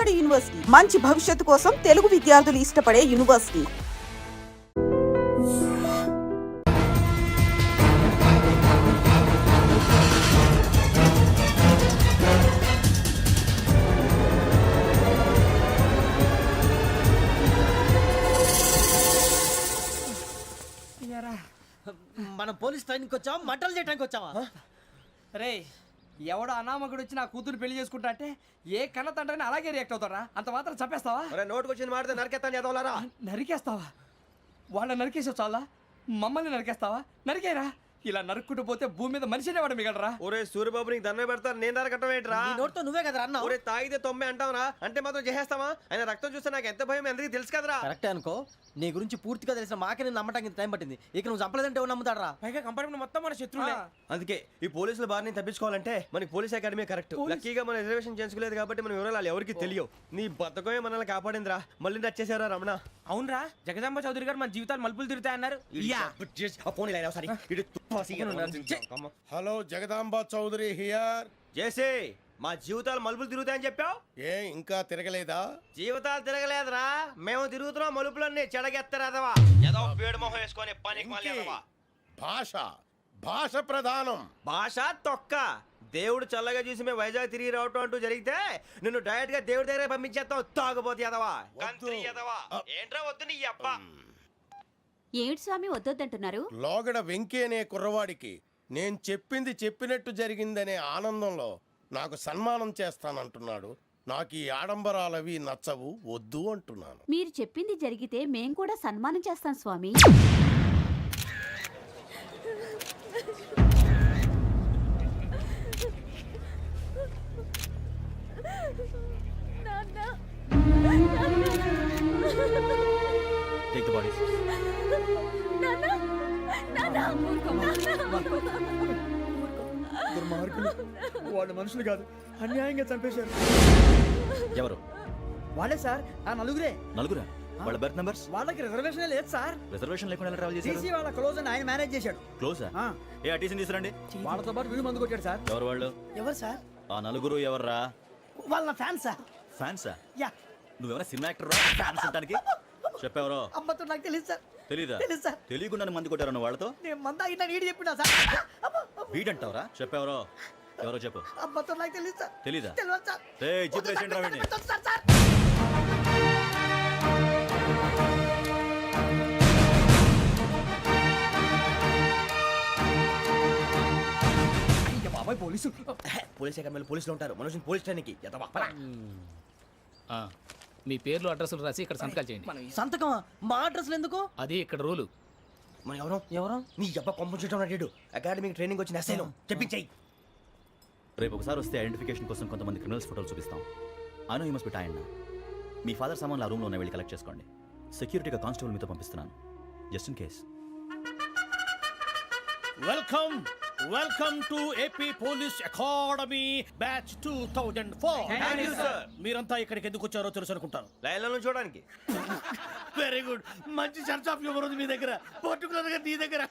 Palnadu university మంచి భవిష్యత్తు కోసం తెలుగు విద్యార్థులు ఇష్టపడే యూనివర్సిటీ. మనం పోలీస్ ట్రైనింగ్కి వచ్చావా మంటలు చేయడానికి వచ్చావా? రే ఎవడో అనామకుడు వచ్చి నా కూతురు పెళ్లి చేసుకుంటా అంటే ఏ కన్న తండ్రిని అలాగే రియాక్ట్ అవుతారా? అంత మాత్రం చంపేస్తావా? నోటుకు వచ్చింది మాడితే నరికేస్తాను చదవాలరా. నరికేస్తావా? వాళ్ళని నరికేసావు చాలా, మమ్మల్ని నరికేస్తావా? నరికేరా. ఇలా నరుక్కుంటూ పోతే భూమి మీద మనిషినే వాడు మిగలరా. ఒరే సూర్యబాబు నీకు దండ పెడతారు, నేను నరకటం ఏంట్రా? నోటితో నువ్వే కదా అన్నా. ఒరే తాగితే తొమ్మే అంటావరా, అంటే మాత్రం చేసేస్తావా? ఆయన రక్తం చూస్తే నాకు ఎంత భయం అందరికీ తెలుసు కదరా. కరెక్టే అనుకో, నీ గురించి పూర్తిగా తెలిసిన మాకే నేను నమ్మటానికి టైం పట్టింది. ఇక నువ్వు చంపలేదంటే ఎవరు నమ్ముతాడరా? పైగా కంపార్ట్మెంట్ మొత్తం మన శత్రువులే. అందుకే ఈ పోలీసుల బారిని తప్పించుకోవాలంటే మనకి పోలీస్ అకాడమీ కరెక్ట్. లక్కీగా మన రిజర్వేషన్ చేసుకోలేదు కాబట్టి మన వివరాలు ఎవరికి తెలియవు. నీ బతకమే మనల్ని కాపాడిందిరా. మళ్ళీ నచ్చేసారా రమణ? అవునరా, జగదాంబ చౌదరి గారు మన జీవితాలు మలుపులు తిరుగుతాయన్నారు. Hello, Jagadamba Chowdary here. JC, మా జీవితాలు మలుపులు తిరుగుతాయని చెప్పావు. ఏ ఇంకా తిరగలేదా? జీవితాలు తిరగలేదురా, మేము తిరుగుతున్నాం మలుపులన్నీ. చెడగెత్తరాదవా ఏదో పేడు మొహం వేసుకొని పనికి మళ్ళీదవా. భాష భాష ప్రధానం. భాష తొక్క. దేవుడు చల్లగా చూసి మేము వైజాగ్ తిరిగి రావటం అంటూ జరిగితే నిన్ను డైరెక్ట్ గా దేవుడి దగ్గర పంపించేస్తాం. తాగబోతు ఎదవా, కంత్రి ఎదవా. ఏంట్రా వద్దు నీ అబ్బా. ఏమిటి స్వామి వద్దంటున్నారు? లోగడ వెంకీ అనే కుర్రవాడికి నేను చెప్పింది చెప్పినట్టు జరిగిందనే ఆనందంలో నాకు సన్మానం చేస్తానంటున్నాడు. నాకు ఈ ఆడంబరాలవి నచ్చవు, వద్దు అంటున్నాను. మీరు చెప్పింది జరిగితే మేం కూడా సన్మానం చేస్తాం స్వామి. Take the bodies. వాళ్ళు మనుషులు కాదు, అన్యాయంగా చంపేశారు. ఎవరు? వాళ్ళే సార్, ఆ నలుగురే. నలుగురా? వాళ్ళ బర్త్ నంబర్స్? వాళ్ళకి రిజర్వేషన్ లేదు సార్. రిజర్వేషన్ లేకుండా ఎలా ట్రావెల్ చేశారు? టీసీ వాళ్ళ క్లోజ్ అని ఆయన మేనేజ్ చేశాడు. క్లోజా? ఏ ఆ టీసీని తీసుకురండి. వాళ్ళతో పాటు వీడు మందు కొట్టాడు సార్. ఎవరు వాళ్ళు? ఎవరు సార్? ఆ నలుగురు ఎవర్రా? వాళ్ళ ఫ్యాన్స్ సార్. ఫ్యాన్సా? యా. నువ్వెవరా సినిమా యాక్టర్ రా ఫ్యాన్స్ అంటానికి? చెప్పేవరో? అమ్మతో నాకు తెలియదు సార్. తెలీదా? తెలుసు సార్. తెలియకుండా మంది కొట్టారన్న వాళ్ళతో? నేను మంద అయినా నీడి చెప్పినా సార్. వీడంటావరా? చెప్పేవరో? ఎవరో చెప్పు. అమ్మతో నాకు తెలియదు సార్. తెలీదా? తెలియదు సార్. ఏయ్ చిత్రేసేంట్రా వీడిని. బాబాయ్ పోలీసు. పోలీస్ అకాడమీలో పోలీసులు ఉంటారు. మనుషులు పోలీస్ ట్రైనింగ్కి ఎదవా. మీ పేర్లు అడ్రస్లు రాసి ఇక్కడ సంతకాలు చేయండి. సంతకం? మా అడ్రస్లు ఎందుకు? అది ఇక్కడ రూలు. మనం ఎవరు నీ అబ్బా పంపించడం అడిగాడు. అకాడమిక్ ట్రైనింగ్ వచ్చిన అసైలం చెప్పించాయి. రేపు ఒకసారి వస్తే ఐడెంటిఫికేషన్ కోసం కొంతమంది క్రిమినల్స్ ఫోటోలు చూపిస్తాం. I know you must be tired now. Me father సామాన్లు ఆ రూమ్లో ఉన్న వెళ్ళి కలెక్ట్ చేసుకోండి. సెక్యూరిటీగా కానిస్టేబుల్ మీతో పంపిస్తున్నాను, just in case. Welcome welcome to AP police academy batch 2004. మీరంతా ఇక్కడికి ఎందుకు వచ్చారో తెలుసు అనుకుంటాను. లైన్లను చూడడానికి. వెరీ గుడ్, మంచి సెన్స్ ఆఫ్ హ్యూమర్ ఉంది మీ దగ్గర, పర్టికులర్ గా నీ దగ్గర.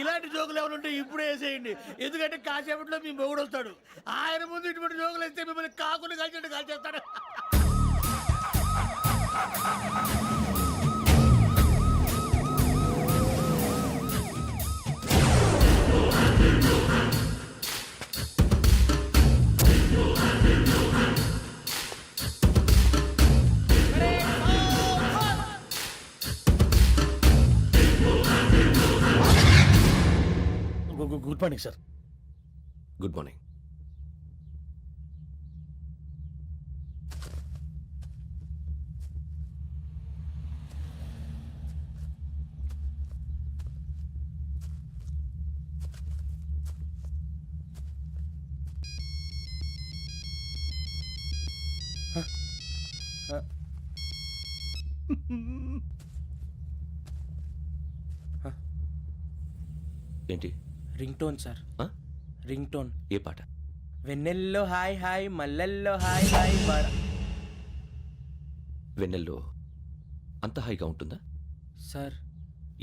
ఇలాంటి జోకులు ఏమైనా ఉంటే ఇప్పుడే వేసేయండి, ఎందుకంటే కాసేపట్లో మీ మొగుడు వస్తాడు. ఆయన ముందు ఇటువంటి జోకులు వేస్తే మిమ్మల్ని కాకుని కాల్చేట్టు కాల్చేస్తాడు. Good morning sir. Good morning. ఏంటి? Ring tone sir. Ring tone. ఏ పాట? వెన్నెల్లో హాయ్ హాయ్, మల్లెల్లో హాయ్ హాయ్. వెన్నెల్లో అంత హాయిగా ఉంటుందా సార్?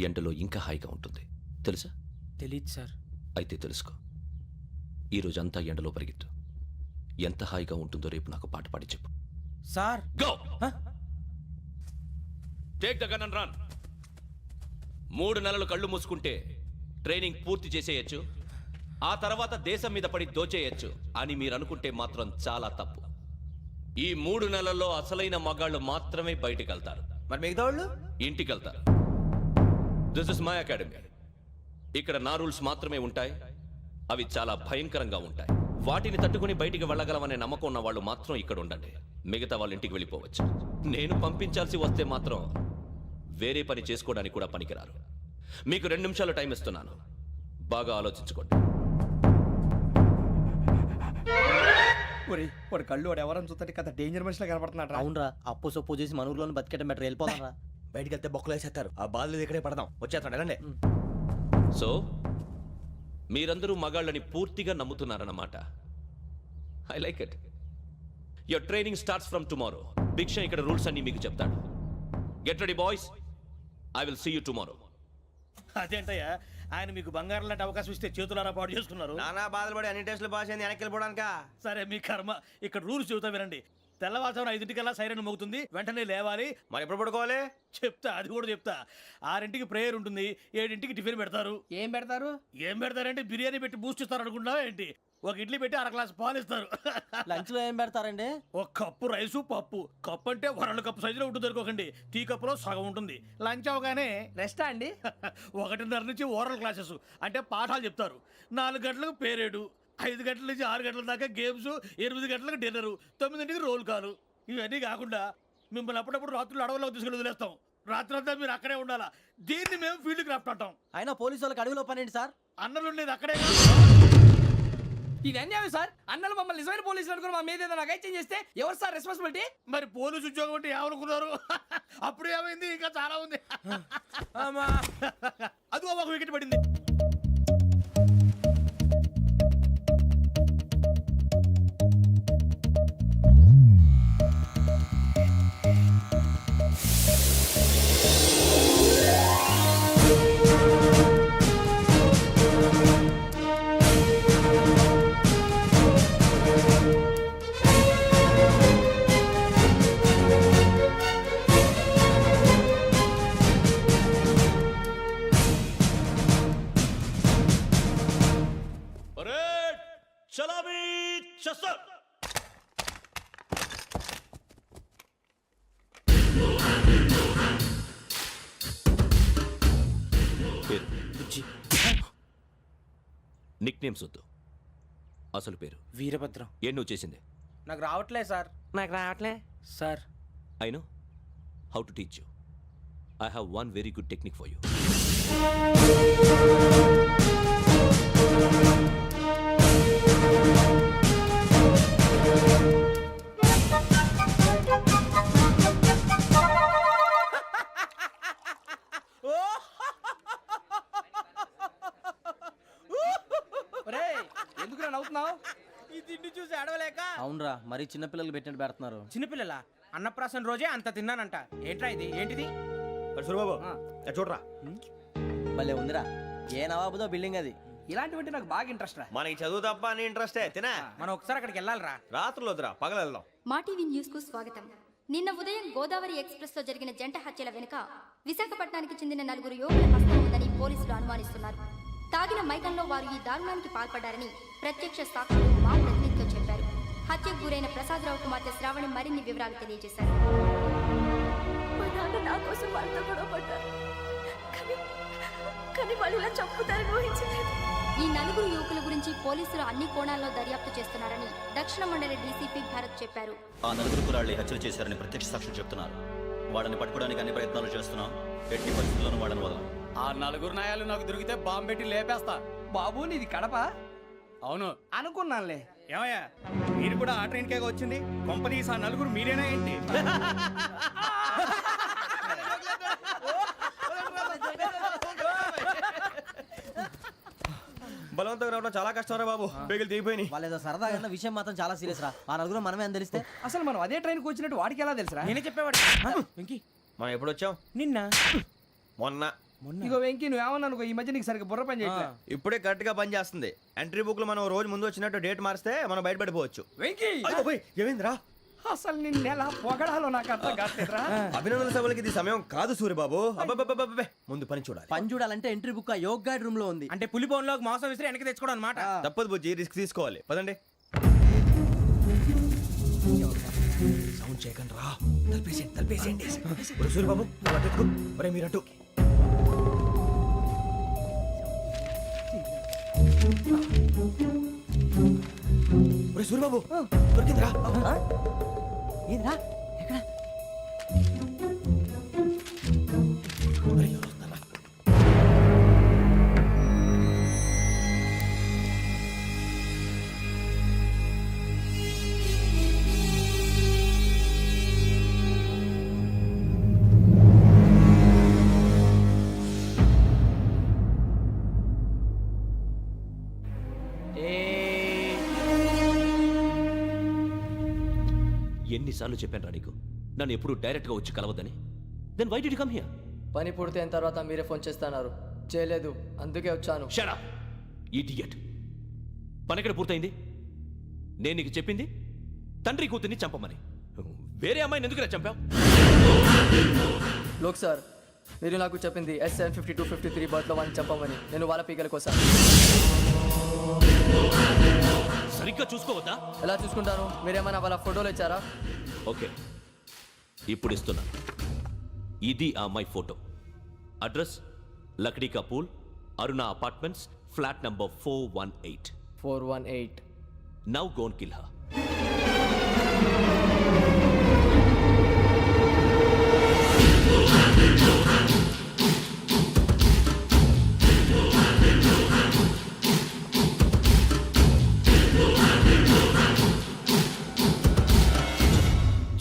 ఎండలో ఇంకా హాయిగా ఉంటుంది తెలుసా? తెలీదు సార్. అయితే తెలుసుకో. ఈరోజు అంతా ఎండలో పరిగెత్తు. ఎంత హాయిగా ఉంటుందో రేపు నాకు పాట పాడి చెప్పు. Sir go take the gun and run 3 నెలలు కళ్ళు మూసుకుంటే ట్రైనింగ్ పూర్తి చేసేయచ్చు, ఆ తర్వాత దేశం మీద పడి దోచేయచ్చు అని మీరు అనుకుంటే మాత్రం చాలా తప్పు. ఈ 3 నెలల్లో అసలైన మగాళ్ళు మాత్రమే బయటికి వెళ్తారు. మరి మిగతా వాళ్ళు ఇంటికి వెళ్తారు. This is my academy. ఇక్కడ నా రూల్స్ మాత్రమే ఉంటాయి. అవి చాలా భయంకరంగా ఉంటాయి. వాటిని తట్టుకుని బయటికి వెళ్ళగలమనే నమ్మకం ఉన్న వాళ్ళు మాత్రం ఇక్కడ ఉండండి. మిగతా వాళ్ళు ఇంటికి వెళ్ళిపోవచ్చు. నేను పంపించాల్సి వస్తే మాత్రం వేరే పని చేసుకోవడానికి కూడా పనికిరారు. మీకు 2 నిమిషాలు టైం ఇస్తున్నాను, బాగా ఆలోచించుకోండి. ఒరేయ్ వాడు కళ్ళు వాడు ఎవరని చూస్తే కదా డేంజర్ మనిషిలో కనపడుతున్నాడు. అవునరా, అప్పు సొప్పు చేసి మన ఊర్లో బతికేయడం బెటర్. వెళ్ళిపోదాం రా. బయటికి వెళ్తే బొక్కలు వేసేస్తారు. ఆ బాధలు ఇక్కడే పడదాం. వచ్చేస్తాడు వెళ్ళండి. సో మీరందరూ మగాళ్ళని పూర్తిగా నమ్ముతున్నారన్నమాట. I like it. Your training starts from tomorrow. భిక్ష ఇక్కడ రూల్స్ అన్ని మీకు చెప్తాడు. Get ready boys, I will see you tomorrow. అదేంటయ్యా, ఆయన మీకు బంగారం లాంటి అవకాశం ఇస్తే చేతులారా పాటు చేసుకున్నారు. నానా బాధలు పడి అన్ని టెస్టులు పాస్ అయింది, వెనక్కి వెళ్ళిపోవడానికా? సరే మీ కర్మ. ఇక్కడ రూల్స్ చెబుతా వినండి. తెల్లవారుజామున 5 సైరన్ మోగుతుంది, వెంటనే లేవాలి. మరి ఎప్పుడు పడుకోవాలి? చెప్తా, అది కూడా చెప్తా. 6 ప్రేయర్ ఉంటుంది, 7 టిఫిన్ పెడతారు. ఏం పెడతారు? ఏం పెడతారంటే బిర్యానీ పెట్టి బూస్ట్ ఇస్తారు అనుకుంటున్నావా ఏంటి? ఒక ఇడ్లీ పెట్టి 1 గ్లాస్ పాలు ఇస్తారు. లంచ్ లో ఏం పెడతారండి? ఒక కప్పు రైసు పప్పు. కప్పు అంటే 1 కప్పు సైజులో ఉంటుంది అనుకోకండి. టీ కప్పులో సగం ఉంటుంది. లంచ్ అవగానే రెస్టా అండి? 1:30 నుంచి ఓరల్ క్లాసెస్ అంటే పాఠాలు చెప్తారు. 4 గంటలకు పేరేడు, 5 గంటల నుంచి 6 గంటల దాకా గేమ్స్, 8 గంటలకు డిన్నరు, 9 రోల్ కాలు. ఇవన్నీ కాకుండా మిమ్మల్ని అప్పుడప్పుడు రాత్రులు అడవుల్లో తీసుకుని వదిలేస్తాం. రాత్రి అంతా మీరు అక్కడే ఉండాలా. దీన్ని మేము ఫీల్డ్ క్రాఫ్ట్ అంటాం. అయినా పోలీసు వాళ్ళకి అడవిలో పని ఏంటి సార్? అన్నలు ఉండేది అక్కడే. ఇది అన్యాయం సార్. అన్నలు మమ్మల్ని నిజమైన పోలీసులు అనుకుని మా మీద ఏదైనా నగైత్యం చేస్తే ఎవరు సార్ రెస్పాన్సిబిలిటీ? మరి పోలీసు ఉద్యోగం అంటే ఏమనుకున్నారు? అప్పుడు ఏమైంది? ఇంకా చాలా ఉంది. అది ఒక వికెట్ పడింది. చలామీ చసర్. నిక్ నేమ్స్ వద్దు, అసలు పేరు. వీరభద్రం. ఏం నువ్వు చేసింది? నాకు రావట్లే సార్. నాకు రావట్లే sir. I know how to teach you. I have one very good technique for you. ఎందుకు నవ్వుతున్నావు? ఈ తిండి చూసి అడవలేక. అవునరా, మరి చిన్నపిల్లలు పెట్టినట్టు పెడుతున్నారు. చిన్నపిల్లల అన్నప్రాసన రోజే అంత తిన్నానంట. ఏంట్రా ఇది? ఏంటిది? సూరిబాబు చూడరా, భలే ఉందిరా. ఏ నవాబుదో బిల్డింగ్ అది. ఇలాంటివంటే నాకు బాగా ఇంట్రెస్ట్ రా. మనకి చదువు తప్ప అని ఇంట్రెస్టే. తినా మనం ఒకసారి అక్కడికి వెళ్ళాలిరా. రాత్రులు వద్దురా, పగలు వెళ్దాం. మా టీవీ న్యూస్ కు స్వాగతం. నిన్న ఉదయం గోదావరి ఎక్స్ప్రెస్ లో జరిగిన జంట హత్యల వెనుక విశాఖపట్నానికి చెందిన 4 యువకుల హస్తం ఉందని పోలీసులు అనుమానిస్తున్నారు. తాగిన మైకంలో వారు ఈ దారుణానికి పాల్పడ్డారని ప్రత్యక్ష సాక్షులు మా ప్రతినిధితో చెప్పారు. హత్యకు గురైన ప్రసాదరావు కుమార్తె శ్రావణి మరిన్ని వివరాలు తెలియజేశారు. నా కోసం వాళ్ళతో గొడవ పడ్డారు, కానీ వాళ్ళు ఇలా చంపుతారని ఊహించలేదు. ఈ 4 యువకుల గురించి పోలీసులు అన్ని కోణాల్లో దర్యాప్తు చేస్తున్నారని దక్షిణ మండలి డీసీపీ భరత్ చెప్పారు. ఆ 4 కురాళ్ళు హత్యలు చేశారని ప్రత్యక్ష సాక్షులు చెప్తున్నారు. వాళ్ళని పట్టుకోవడానికి అన్ని ప్రయత్నాలు చేస్తున్నాం. ఎట్టి పరిస్థితుల్లోనూ వాళ్ళని వదలం. ఆ 4 నాయాలు నాకు దొరికితే బాంబు పెట్టి లేపేస్తా. బాబు నీది కడప? అవును అనుకున్నానులే. ఏమయ్యా, మీరు కూడా ఆ ట్రైన్ కేగా వచ్చింది? కంపెనీస్ ఆ 4 మీరేనా ఏంటి? బలవంతంగా రావడం చాలా కష్టం రా బాబు. బేగులు దిగిపోయినాయి. వాళ్ళేదో సరదాగా అన్న విషయం మాత్రం చాలా సీరియస్ రా. ఆ 4 మనమే అని తెలిస్తే అసలు మనం అదే ట్రైన్కి వచ్చినట్టు వాడికి ఎలా తెలుసురా? నేనే చెప్పేవాడు. వెంకీ మనం ఎప్పుడు వచ్చాం? నిన్న మొన్న. ఇగో వెంకీ నువ్వేమన్నా అనుకో, ఈ మధ్య నీకు సరిగ్గా బుర్ర పని చేయట్లే. ఇప్పుడే కరెక్ట్ గా పని చేస్తుంది. ఎంట్రీ బుక్ లో మనం రోజు ముందు వచ్చినట్టు డేట్ మారిస్తే మనం బయటపడిపోవచ్చు. వెంకీ ఏమైందిరా? అసలు నిన్న ఎలా పొగడాలో నాకు అర్థం కాట్లేదురా. అభినందన సభలకి ఇది సమయం కాదు సూర్యబాబు. అబ్బబ్బబ్బబ్బబ్బే, ముందు పని చూడాలి. పని చూడాలంటే ఎంట్రీ బుక్ ఆ యోగ్ గైడ్ రూమ్ లో ఉంది. అంటే పులి బోన్లోకి మాంసం విసిరి వెనక్కి తెచ్చుకోవడం అనమాట. తప్పదు బుజ్జి, రిస్క్ తీసుకోవాలి. పదండి. సౌండ్ చేయకండి రా. తలపేసేయండి. ఒరే సూర్యబాబు, నువ్వు అటు ఎత్తుకో. ఒరే మీరు అటు. ఒరే సూర్యబాబు, దొరికిందిరా. ఏంద్రా ఎక్కడ? ఒరే, ఎవరు వస్తున్నారా? ఎన్నిసార్లు చెప్పాను రా నీకు నన్ను ఎప్పుడు డైరెక్ట్ గా వచ్చి కలవద్దని. Then why did you come here? పని పూర్తయిన తర్వాత మీరే ఫోన్ చేస్తున్నారు. చేయలేదు, అందుకే వచ్చాను. Shut up idiot. పని ఎక్కడ పూర్తయింది? నేను నీకు చెప్పింది తండ్రి కూతుర్ని చంపమని. వేరే అమ్మాయిని ఎందుకురా చంపావు? లోక్ సార్, మీరు నాకు చెప్పింది SN5253 బర్త్లో వాడిని చంపమని. నేను వాళ్ళ పీకల కోసం. సరిగ్గా చూసుకోవద్దా? ఎలా చూసుకుంటాను? మీరేమైనా వాళ్ళ ఫోటోలు ఇచ్చారా? ఓకే, ఇప్పుడు ఇస్తున్నా. ఇది ఆ అమ్మాయి ఫోటో. అడ్రస్ లక్డీ కా pool, Aruna apartments, flat number 418. 418. Now go and kill her.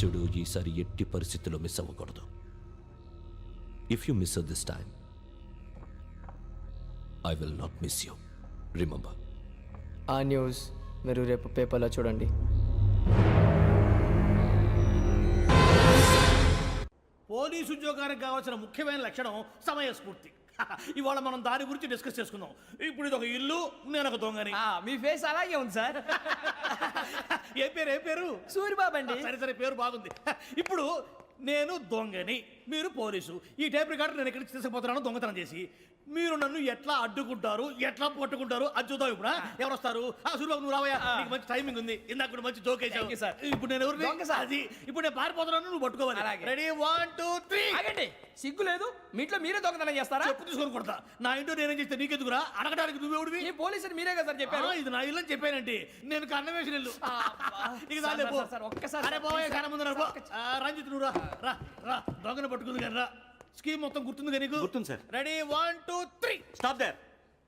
చూడు, ఈసారి ఎట్టి పరిస్థితుల్లో మిస్ అవ్వకూడదు. If you miss this time I will not miss you. Remember. ఆ న్యూస్ మీరు రేపు పేపర్లో చూడండి. పోలీసు ఉద్యోగానికి కావాల్సిన ముఖ్యమైన లక్షణం సమయస్ఫూర్తి. ఇవాళ మనం దాని గురించి డిస్కస్ చేసుకుందాం. ఇప్పుడు ఇది ఒక ఇల్లు, నేను ఒక దొంగని. మీ ఫేస్ అలాగే ఉంది సార్. ఏ పేరు? సూరిబాబు అండి. సరే పేరు బాగుంది. ఇప్పుడు నేను దొంగని, మీరు పోలీసు. ఈ టైప్ రికార్డు నేను ఎక్కడికి తీసుకుపోతున్నాను దొంగతనం చేసి. మీరు నన్ను ఎట్లా అడ్డుకుంటారు, ఎట్లా పట్టుకుంటారు అది చూద్దాం. ఇప్పుడు ఎవరు వస్తారు? సూరిబాబు నువ్వు రావయ్యా, నీకు మంచి టైమింగ్ ఉంది. ఇందాక కూడా మంచి జోక్ వేసావు సార్. ఇప్పుడు నేను ఎవరు? అది ఇప్పుడు నేను పారిపోతున్నాను, నువ్వు పట్టుకోవాలి. రెడీ 1 2 3. ఆగండి, సిగ్గు లేదు? మీ ఇంట్లో మీరే దొంగతనం చేస్తారా? చెప్పు తీసుకొని కొడతా. నా ఇంట్లో నేనేం చేస్తే నీకెందుకురా? అడగడానికి నువ్వెవడివి? ఈ పోలీసులు మీరే కదా సార్ చెప్పారు. ఇది నా ఇల్లు అని చెప్పానంటే నేను కన్నం వేసిన ఇల్లు. ఇక చాలే పో. ఒక్కసారి అరే బాబాయ్, కన్నం ముందు రంజిత్ నువ్వు రా దొంగను పట్టుకుంది కానీ రా. స్కీమ్ మొత్తం గుర్తుంది కానీ నీకు? గుర్తుంది sir. Ready 1 2 3. Stop there.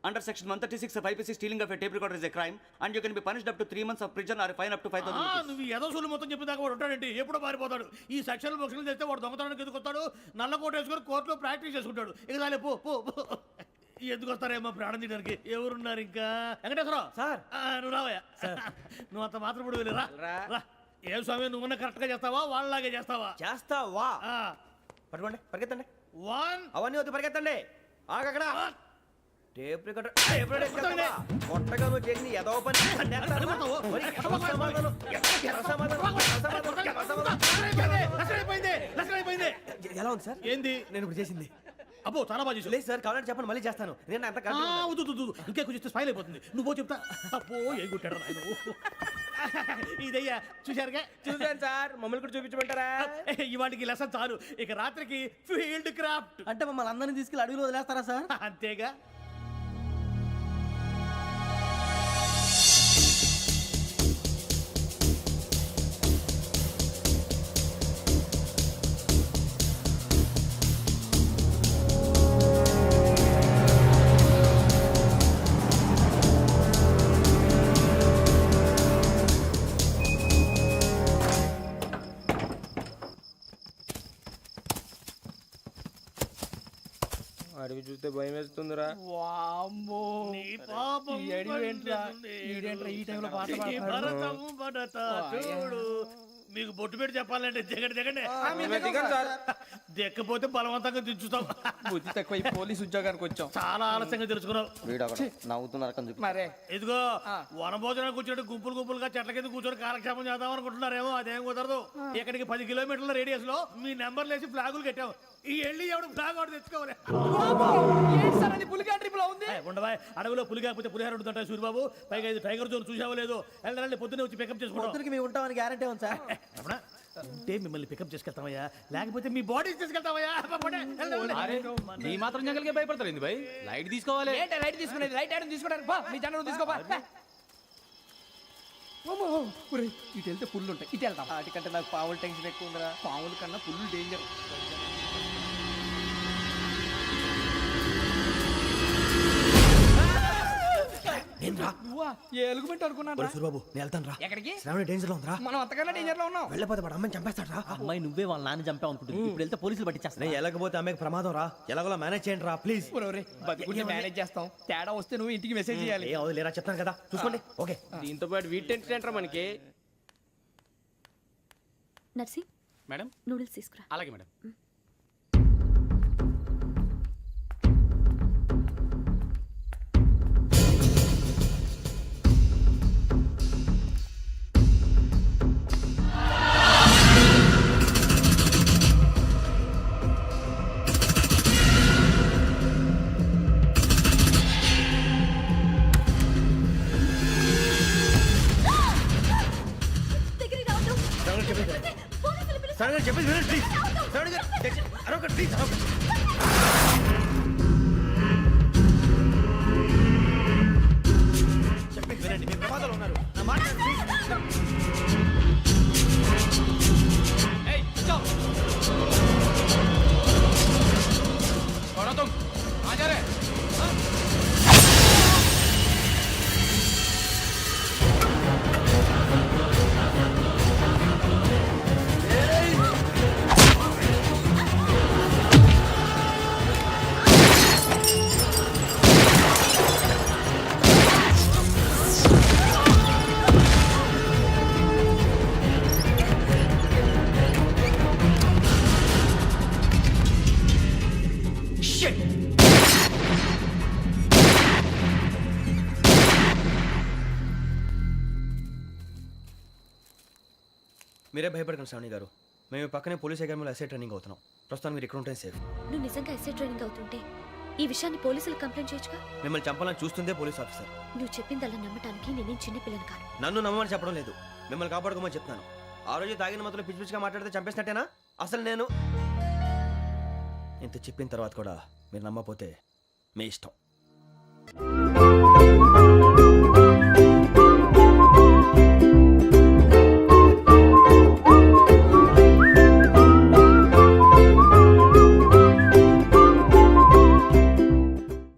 Under section 136 of IPC, stealing of a tape recorder is a crime and you can be punished up to 3 months of prison or a fine up to 5,000 rupees. నువ్వు ఏదో సూలు మొత్తం చెప్పేదాకా వాడు ఉంటాడండి. ఎప్పుడో పారిపోతాడు. ఈ సెక్షన్లు బొక్షన్లు చేస్తే వాడు దొంగతనానికి ఎందుకు వస్తాడు? నల్ల కోట వేసుకొని కోర్టులో ప్రాక్టీస్ చేసుకుంటాడు. ఇక చాలే పో. ఎందుకు వస్తారేమో ప్రాణం తీయడానికి. ఎవరున్నారు ఇంకా? వెంకటేశ్వరరావు సార్, నువ్వు రావయ్యా. నువ్వు అంత మాత్రం ఇప్పుడు వెళ్ళి రా. ఏం స్వామి, నువ్వున్న కరెక్ట్ గా చేస్తావా వాళ్ళలాగే చేస్తావా? చేస్తావా? పట్టుకోండి, పరిగెత్తండి. 1 అవన్నీ వద్దు, పరిగెత్తండి. ఆగక్కడ టేప్ రికార్డర్ కొట్టగా నువ్వు చేసి ఏదో పని. ఎలా ఉంది సార్? ఏంది నేను ఇప్పుడు చేసింది? అబ్బో చాలా బాగా చేసావు. లేదు సార్, కావాలంటే చెప్పండి, మళ్ళీ చేస్తాను. నేను అంత ఇంకే కొంచెం స్మైల్ అయిపోతుంది. నువ్వు చెప్తా. అబ్బో ఏ గుట్టాడు ఆయన. ఇదయ్యా చూశారుగా? చూసాను సార్. మమ్మల్ని కూడా చూపించమంటారా? ఇవాటికి లెసన్ చాలు. ఇక రాత్రికి ఫీల్డ్ క్రాఫ్ట్. అంటే మమ్మల్ని అందరినీ తీసుకెళ్ళి అడుగులో వదిలేస్తారా సార్? అంతేగా. అడవి చూస్తే భయం వేస్తుందిరా. నీ పాపం ఈ టైంలో పాట భరతం పడతా చూడు. మీకు బొట్టు పెట్టి చెప్పాలంటే దిగండి దిక్కపోతే బలవంతంగా దించుతాం. బుద్ధి తక్కువ ఈ పోలీస్ ఉద్యోగానికి వచ్చాం. చాలా ఆలస్యంగా తెలుసుకున్నావు. నవ్వుతున్నారు మరే ఇదిగో వనభోజనానికి కూర్చోటి గుంపులుగా చెట్ల కింద కూర్చొని కాలక్షేపం చేద్దాం అనుకుంటున్నారేమో, అదేం కుదరదు. ఇక్కడికి 10 కిలోమీటర్ల రేడియస్ లో మీ నెంబర్లు వేసి ఫ్లాగులు కట్టాం. ఈ వెళ్ళి ఎవడు ఫ్లాగ్ ఒకటి తెచ్చుకోవాలి. పులిగా ట్రిప్ లో ఉంది. ఉండవా, అడవిలో పులి కాకపోతే పులిహార ఉంటుంటాయి సూరిబాబు. పైగా ఇది టైగర్ జోన్ చూసావో లేదో. వెళ్ళాలంటే పొద్దున్నే వచ్చి పికప్ చేసుకుంటాం. పొద్దునకి మేము ఉంటామని గ్యారంటీ ఉంది సార్. రమణ, ఉంటే మిమ్మల్ని పికప్ చేసుకెళ్తామయ్యా, లేకపోతే మీ బాడీ తీసుకెళ్తామయ్యా. నీ మాత్రం జంగల్కే భయపడతారు ఏంది భయ్? లైట్ తీసుకోవాలి. ఏంటి లైట్ తీసుకునేది? లైట్ ఐటమ్ తీసుకోవడానికి బా, మీ జనం తీసుకోబా. ఇటు వెళ్తే పుల్లు ఉంటాయి, ఇటు వెళ్తాం. వాటికంటే నాకు పావులు టెన్షన్ ఎక్కువ ఉందిరా. పాముల కన్నా పుల్లు డేంజర్. ఎలుగుబెట్టి అనుకున్నాను. సూరిబాబు నేను వెళ్తాను రా. ఎక్కడికి? శ్రావణి డేంజర్ లో ఉందిరా. మనం అంతకన్నా డేంజర్ లో ఉన్నాం. వెళ్ళపోతే వాడు అమ్మని చంపేస్తాడు రా. అమ్మాయి నువ్వే వాళ్ళ నాన్న చంపావు అనుకుంటుంది. ఇప్పుడు వెళ్తే పోలీసులు పట్టించేస్తా. నేను వెళ్ళకపోతే అమ్మకి ప్రమాదం రా. ఎలాగోలా మేనేజ్ చేయండి రా ప్లీజ్. బతుకుంటే మేనేజ్ చేస్తాం. తేడా వస్తే నువ్వు ఇంటికి మెసేజ్ చేయాలి. ఏ లేరా చెప్తాను కదా, చూసుకోండి. ఓకే. దీంతో పాటు వీటి టెంట్ మనకి. నర్సి మేడం నూడిల్స్ తీసుకురా. అలాగే మేడం. చెప్పేసి వినండి ప్లీజ్. శ్రావణి గారు అరొకటి ప్లీజ్. చెప్పేసి వినండి, మీరు ప్రమాదాలు ఉన్నారు. నా మాట ప్లీజ్. ఏయ్ चलो छोड़ो तुम आ जा रहे. మీరే భయపడకండి శ్రావణి గారు. మేము పక్కనే పోలీస్ అకాడమీలో ఎస్ఐ ట్రైనింగ్ అవుతున్నాం. ప్రస్తుతానికి మీరు ఇక్కడ ఉంటే సేఫ్. నువ్వు నిజంగా ఎస్ఐ ట్రైనింగ్ అవుతుంటే ఈ విషయాన్ని పోలీసులకు కంప్లైంట్ చేయొచ్చుగా. మిమ్మల్ని చంపాలని చూస్తుందే పోలీస్ ఆఫీసర్. నువ్వు చెప్పిందల్లా నమ్మటానికి నేనేం చిన్న పిల్లని కాను. నన్ను నమ్మమని చెప్పడం లేదు, మిమ్మల్ని కాపాడుకోమని చెప్తున్నాను. ఆ రోజు తాగిన మత్తులో పిచ్చి పిచ్చిగా మాట్లాడితే చంపేసినట్టేనా? అసలు నేను ఇంత చెప్పిన తర్వాత కూడా మీరు నమ్మపోతే మీ ఇష్టం.